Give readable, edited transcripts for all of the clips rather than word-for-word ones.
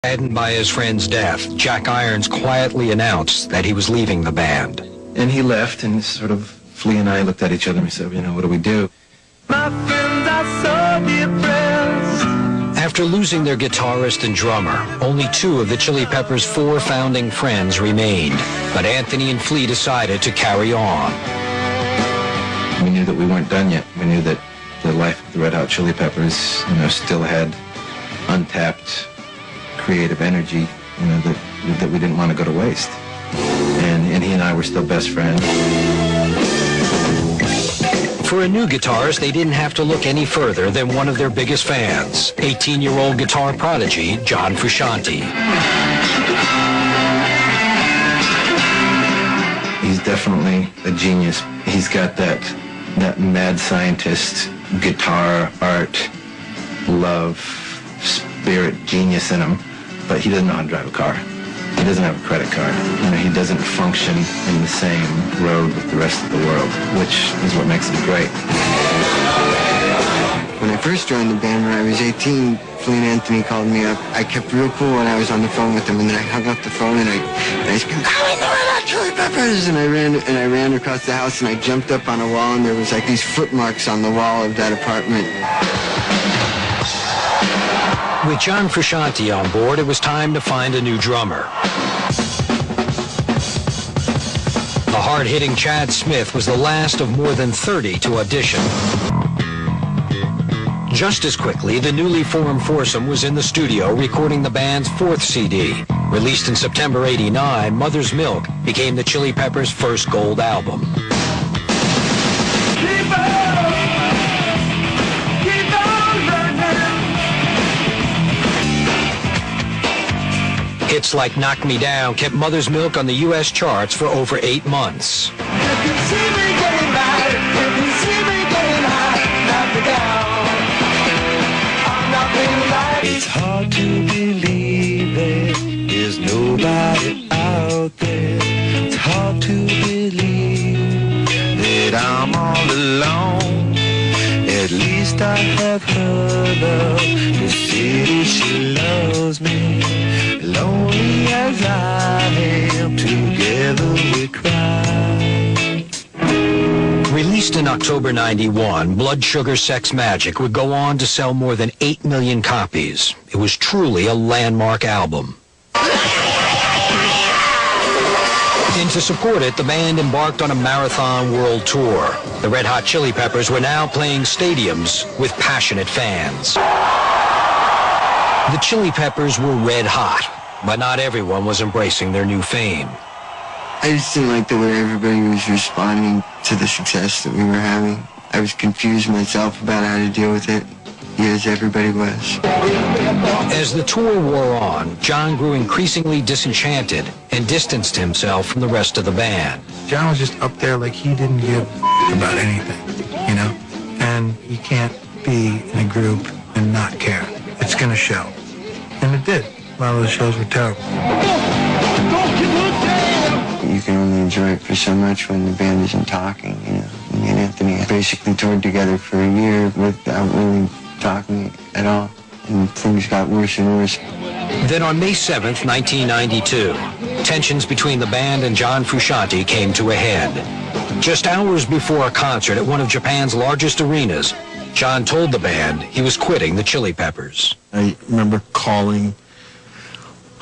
Saddened by his friend's death, Jack Irons quietly announced that he was leaving the band. And he left, and sort of Flea and I looked at each other and we said, you know, what do we do? My friends are so depressed. After losing their guitarist and drummer, only two of the Chili Peppers' four founding friends remained. But Anthony and Flea decided to carry on. We knew that we weren't done yet. We knew that the life of the Red Hot Chili Peppers, you know, still had untapped creative energy, you know, that we didn't want to go to waste. And he and I were still best friends. For a new guitarist, they didn't have to look any further than one of their biggest fans, 18-year-old guitar prodigy John Frusciante. He's definitely a genius. He's got that mad scientist, guitar, art, love, spirit, genius in him, but he doesn't know how to drive a car. He doesn't have a credit card. You know, he doesn't function in the same road with the rest of the world, which is what makes him great. When I first joined the band when I was 18, Flea and Anthony called me up. I kept real cool when I was on the phone with them, and then I hung up the phone and I screamed, "Calling the Red Hot Chili Peppers!" And I ran across the house and I jumped up on a wall, and there was like these footmarks on the wall of that apartment. With John Frusciante on board, it was time to find a new drummer. The hard-hitting Chad Smith was the last of more than 30 to audition. Just as quickly, the newly formed foursome was in the studio recording the band's fourth CD. Released in September '89, Mother's Milk became the Chili Peppers' first gold album. Hits like Knock Me Down kept Mother's Milk on the U.S. charts for over 8 months. It's hard to believe there's nobody out there. It's hard to believe that I'm all alone. At least I have her love. The city, she loves me. Lonely as I am, together we cry. Released in October '91, Blood Sugar Sex Magic would go on to sell more than 8 million copies. It was truly a landmark album. And to support it, the band embarked on a marathon world tour. The Red Hot Chili Peppers were now playing stadiums with passionate fans. The Chili Peppers were red hot, but not everyone was embracing their new fame. I just didn't like the way everybody was responding to the success that we were having. I was confused myself about how to deal with it, as everybody was. As the tour wore on, John grew increasingly disenchanted and distanced himself from the rest of the band. John was just up there like he didn't give about anything, you know? And you can't be in a group and not care. It's gonna show. And it did. A lot of the shows were terrible. You can only enjoy it for so much when the band isn't talking, you know? Me and Anthony basically toured together for a year without really talking at all, and things got worse and worse. Then on May 7th, 1992, tensions between the band and John Frusciante came to a head. Just hours before a concert at one of Japan's largest arenas, John told the band he was quitting the Chili Peppers. I remember calling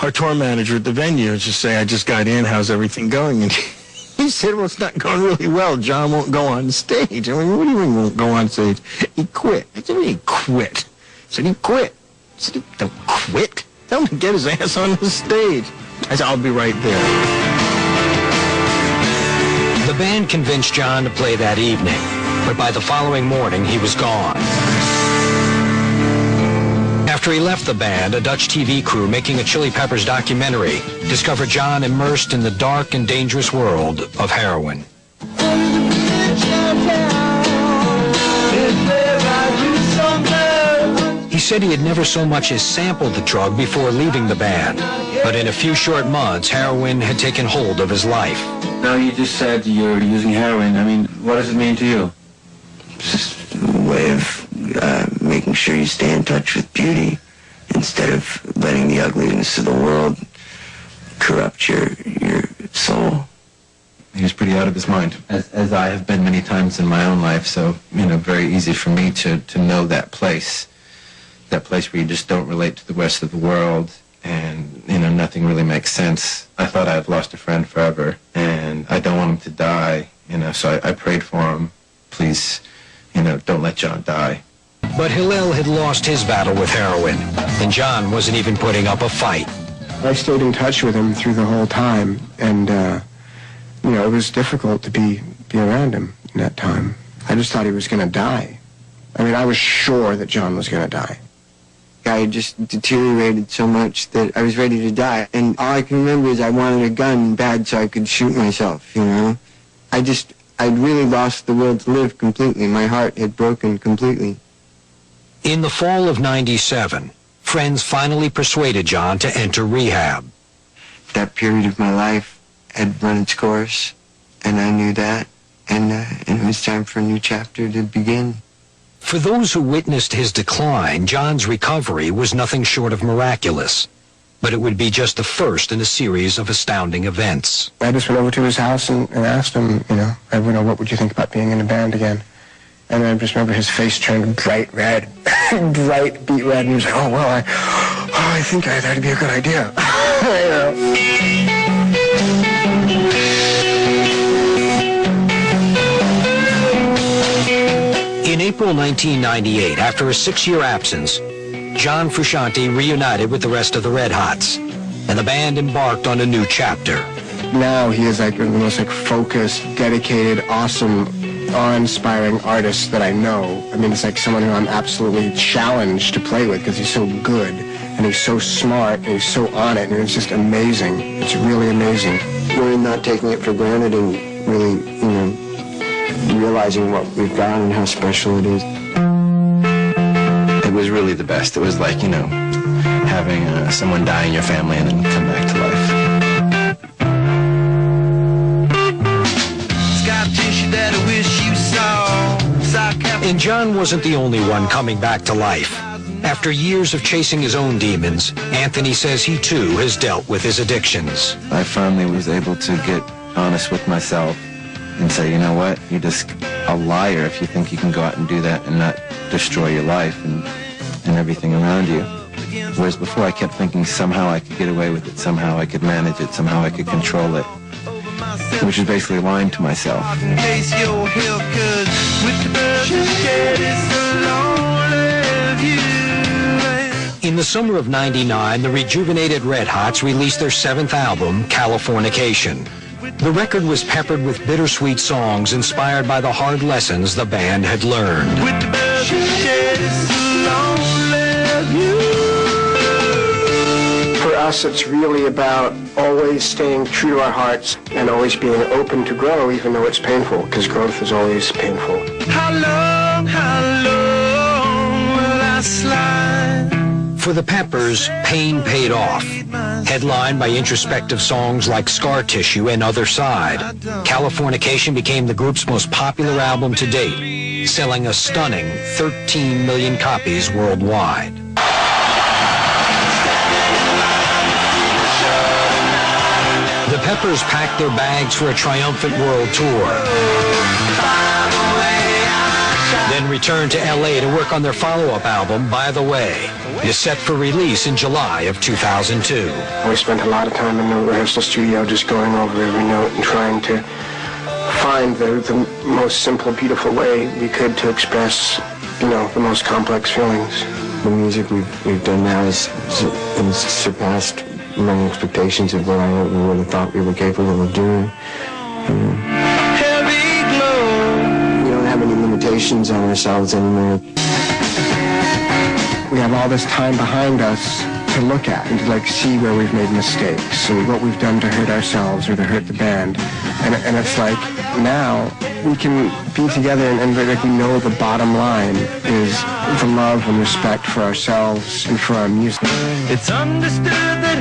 our tour manager at the venue and just say, I just got in, how's everything going? And he said, well, it's not going really well. John won't go on stage. I mean, what do you mean won't go on stage? He quit. I said, he quit. I said, he quit. I said, don't quit. Tell him to get his ass on the stage. I said, I'll be right there. The band convinced John to play that evening, but by the following morning, he was gone. After he left the band, a Dutch TV crew making a Chili Peppers documentary discovered John immersed in the dark and dangerous world of heroin. He said he had never so much as sampled the drug before leaving the band, but in a few short months, heroin had taken hold of his life. Now, you just said you're using heroin. I mean, what does it mean to you? It's just a way of making sure you stay in touch with beauty instead of letting the ugliness of the world corrupt your soul. He was pretty out of his mind, as I have been many times in my own life, so, very easy for me to know that place where you just don't relate to the rest of the world, and, nothing really makes sense. I thought I had lost a friend forever, and I don't want him to die, so I prayed for him. Please, don't let John die. But Hillel had lost his battle with heroin, and John wasn't even putting up a fight. I stayed in touch with him through the whole time, and, it was difficult to be around him in that time. I just thought he was going to die. I mean, I was sure that John was going to die. I just deteriorated so much that I was ready to die. And all I can remember is I wanted a gun bad so I could shoot myself, I'd really lost the will to live completely. My heart had broken completely. In the fall of '97, friends finally persuaded John to enter rehab. That period of my life had run its course, and I knew that, and it was time for a new chapter to begin. For those who witnessed his decline, John's recovery was nothing short of miraculous. But it would be just the first in a series of astounding events. I just went over to his house and asked him, what would you think about being in a band again? And I just remember his face turned bright red, bright beet red, and he was like, I think that'd be a good idea. In April 1998, after a 6-year absence, John Frusciante reunited with the rest of the Red Hots, and the band embarked on a new chapter. Now he is the most focused, dedicated, awesome, awe-inspiring artist that I know. I mean, it's like someone who I'm absolutely challenged to play with because he's so good, and he's so smart, and he's so on it, and it's just amazing. It's really amazing. We're not taking it for granted and really, realizing what we've got and how special it is. It was really the best. It was like, having someone die in your family and then come back to life. And John wasn't the only one coming back to life. After years of chasing his own demons, Anthony says he too has dealt with his addictions. I finally was able to get honest with myself and say, you know what, you're just a liar if you think you can go out and do that and not destroy your life and everything around you. Whereas before I kept thinking somehow I could get away with it, somehow I could manage it, somehow I could control it, which is basically lying to myself. In the summer of '99, the rejuvenated Red Hots released their 7th album, Californication. The record was peppered with bittersweet songs inspired by the hard lessons the band had learned. For us, it's really about always staying true to our hearts and always being open to grow, even though it's painful, because growth is always painful. How long will I slide? For the Peppers, pain paid off. Headlined by introspective songs like Scar Tissue and Other Side, Californication became the group's most popular album to date, selling a stunning 13 million copies worldwide. The Peppers packed their bags for a triumphant world tour, then returned to LA to work on their follow-up album, By the Way. Is set for release in July of 2002. We spent a lot of time in the rehearsal studio just going over every note and trying to find the most simple, beautiful way we could to express, the most complex feelings. The music we've done now has surpassed my expectations of what I would have thought we were capable of doing. Heavy glow. We don't have any limitations on ourselves anymore. We have all this time behind us to look at and to see where we've made mistakes and what we've done to hurt ourselves or to hurt the band. And it's like now we can be together and we know the bottom line is the love and respect for ourselves and for our music. It's understood that